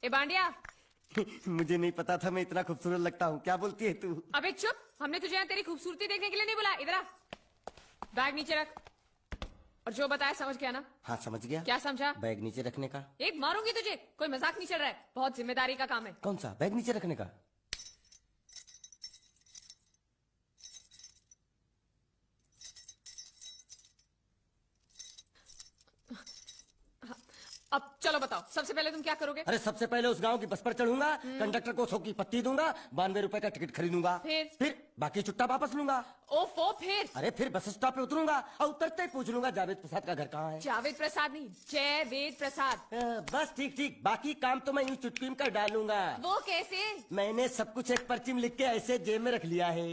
ए बांडिया, मुझे नहीं पता था मैं इतना खूबसूरत लगता हूँ। क्या बोलती है तू? अबे चुप, हमने तुझे यहाँ तेरी खूबसूरती देखने के लिए नहीं बुलाया। इधर आ, बैग नीचे रख। और जो बताया समझ गया ना? हाँ समझ गया। क्या समझा? बैग नीचे रखने का। एक मारूंगी तुझे, कोई मजाक नहीं चल रहा है, बहुत जिम्मेदारी का काम है। कौन सा? बैग नीचे रखने का। अब चलो बताओ, सबसे पहले तुम क्या करोगे? अरे सबसे पहले उस गांव की बस पर चढ़ूंगा, कंडक्टर को 100 की पत्ती दूंगा, 92 रुपए का टिकट खरीदूंगा। फिर बाकी चुट्टा वापस लूंगा। ओफो, फिर? अरे फिर बस स्टॉप पे उतरूंगा और उतरते ही पूछ लूंगा जावेद प्रसाद का घर कहाँ है। जावेद प्रसाद नहीं, जयवेद प्रसाद। बस ठीक ठीक, बाकी काम तो मैं यूं चुटकी में कर डालूंगा। वो कैसे? मैंने सब कुछ एक पर्ची में लिख के ऐसे जेब में रख लिया है।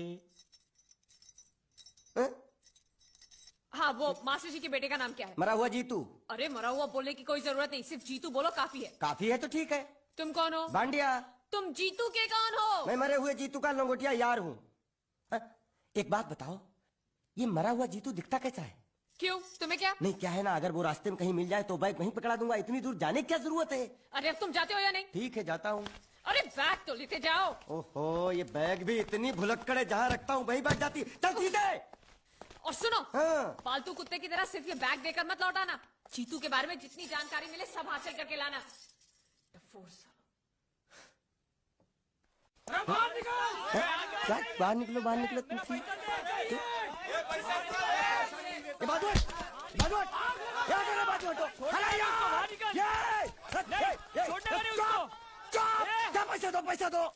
हाँ, वो मास्टर जी के बेटे का नाम क्या है? मरा हुआ जीतू। अरे मरा हुआ बोलने की कोई जरूरत नहीं, सिर्फ जीतू बोलो काफी है। काफी है तो ठीक है। तुम कौन हो? बांडिया। तुम जीतू के कौन हो? मैं मरे हुए जीतू का लंगोटिया यार हूँ। एक बात बताओ, ये मरा हुआ जीतू दिखता कैसा है? क्यों, तुम्हें क्या? नहीं क्या है ना, अगर वो रास्ते में कहीं मिल जाए तो बैग वहीं पकड़ा दूंगा। इतनी दूर जाने की क्या जरूरत है? अरे अब तुम जाते हो या नहीं? ठीक है जाता हूँ। अरे बैग तो लेते जाओ। ओहो, ये बैग भी इतनी भुलक्कड़ है, जहाँ रखता हूँ वहीं बैठ जाती। चल सीधे। और सुनो, हाँ। पालतू कुत्ते की तरह सिर्फ ये बैग देकर मत लौटाना। जीतू के बारे में जितनी जानकारी मिले सब हासिल करके लाना। बाहर निकलो बाहर निकलो तुम। पैसा दो।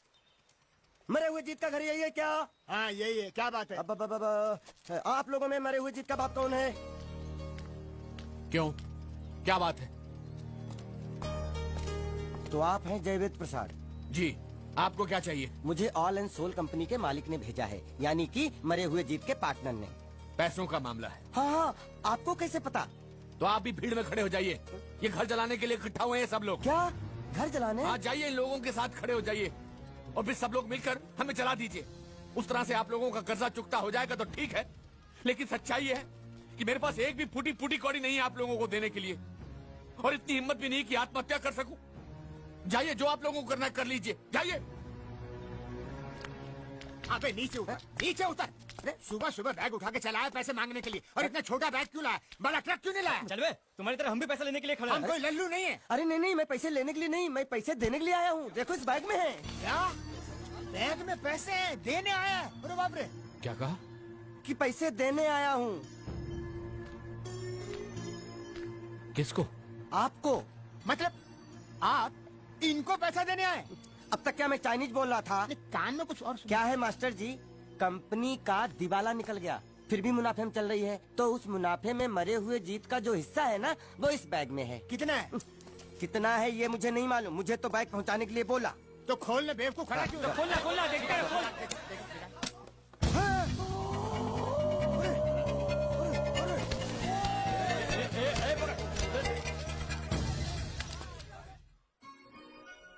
मरे हुए जीत का घर यही है क्या? हाँ यही है। क्या बात है? अब आप लोगों में मरे हुए जीत का बाप कौन है? क्यों, क्या बात है? तो आप हैं जयवेद प्रसाद जी, आपको क्या चाहिए? मुझे ऑल एंड सोल कंपनी के मालिक ने भेजा है, यानी कि मरे हुए जीत के पार्टनर ने। पैसों का मामला है। हाँ हाँ, आपको कैसे पता? तो आप भी भीड़ में खड़े हो जाइए। ये घर जलाने के लिए इकट्ठा हुए हैं सब लोग। क्या घर जलाने? हाँ जाइए, इन लोगों के साथ खड़े हो जाइए और फिर सब लोग मिलकर हमें जला दीजिए। उस तरह से आप लोगों का कर्जा चुकता हो जाएगा तो ठीक है, लेकिन सच्चाई है कि मेरे पास एक भी फूटी फूटी कौड़ी नहीं है आप लोगों को देने के लिए, और इतनी हिम्मत भी नहीं कि आत्महत्या कर सकूं। जाइए, जो आप लोगों को करना है कर लीजिए, जाइए। अबे नीचे उतर, नीचे उतर। सुबह सुबह बैग उठा के चला है पैसे मांगने के लिए, और इतना छोटा बैग क्यों लाया? बड़ा ट्रक क्यों नहीं लाया? चल बे, तुम्हारी तरह हम भी पैसा लेने के लिए खड़े हैं। हम कोई लल्लू नहीं है। अरे नहीं नहीं, मैं पैसे लेने के लिए नहीं, मैं पैसे देने के लिए आया हूँ। देखो इस बैग में है। क्या बैग में पैसे हैं? देने आया है? अरे बाप रे। क्या कहा? कि पैसे देने आया हूँ। किसको? आपको। मतलब आप इनको पैसा देने आए? अब तक क्या मैं चाइनीज बोल रहा था? कान में कुछ और क्या है मास्टर जी, कंपनी का दिवाला निकल गया, फिर भी मुनाफे में चल रही है, तो उस मुनाफे में मरे हुए जीत का जो हिस्सा है ना, वो इस बैग में है। कितना है? कितना है ये मुझे नहीं मालूम, मुझे तो बैग पहुंचाने के लिए बोला। तो खोलने बेवकूफ खड़ा क्यों? तो खोलना खोलना, देखते हैं, खोल।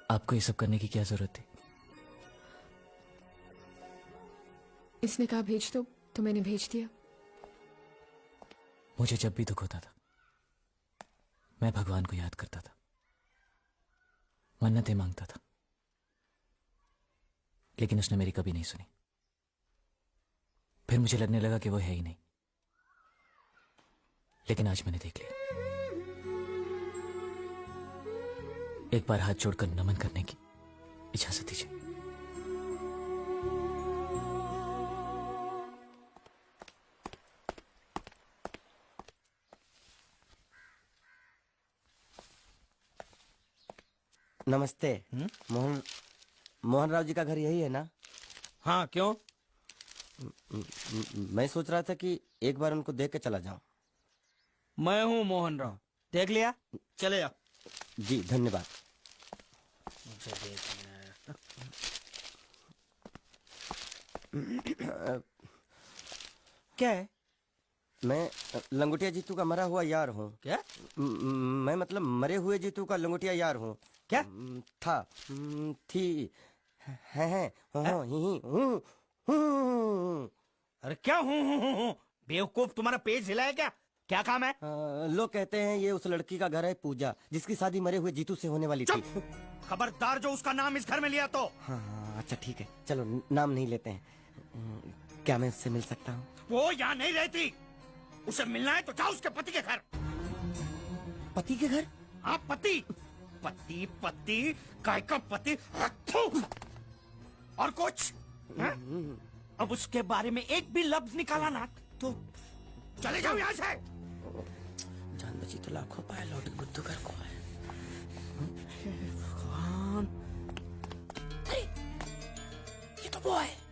आपको ये सब करने की क्या जरूरत थी? इसने कहा भेज दो तो मैंने भेज दिया। मुझे जब भी दुख होता था मैं भगवान को याद करता था, मन्नतें मांगता था, लेकिन उसने मेरी कभी नहीं सुनी। फिर मुझे लगने लगा कि वो है ही नहीं, लेकिन आज मैंने देख लिया। एक बार हाथ जोड़कर नमन करने की इजाजत दीजिए। नमस्ते। मोहन राव जी का घर यही है ना? हाँ, क्यों? मैं सोच रहा था कि एक बार उनको देख के चला जाऊं। मैं हूं मोहन राव, देख लिया, चले जा। जी धन्यवाद। क्या है? मैं लंगोटिया जीतू का मरा हुआ यार हूँ। क्या? मैं मतलब मरे हुए जीतू का लंगोटिया यार हूँ। क्या? था, थी, है, हूँ। अरे क्या हूँ? बेवकूफ, तुम्हारा पेट हिला है क्या? क्या काम है? लोग कहते हैं ये उस लड़की का घर है पूजा, जिसकी शादी मरे हुए जीतू से होने वाली थी। खबरदार जो उसका नाम इस घर में लिया तो। हाँ अच्छा ठीक है, चलो नाम नहीं लेते हैं। क्या मैं उससे मिल सकता हूँ? वो यहाँ नहीं रहती। उसे मिलना है तो जाओ उसके पति के घर। पति के घर? हाँ पति। पति पति काय का पति। थू। और कुछ है? अब उसके बारे में एक भी लफ्ज निकाला ना तो चले जाओ यहाँ से। जान बची तो लाखों पाए, लौट के बुद्धू घर को आए। भगवान, ये तो वो है।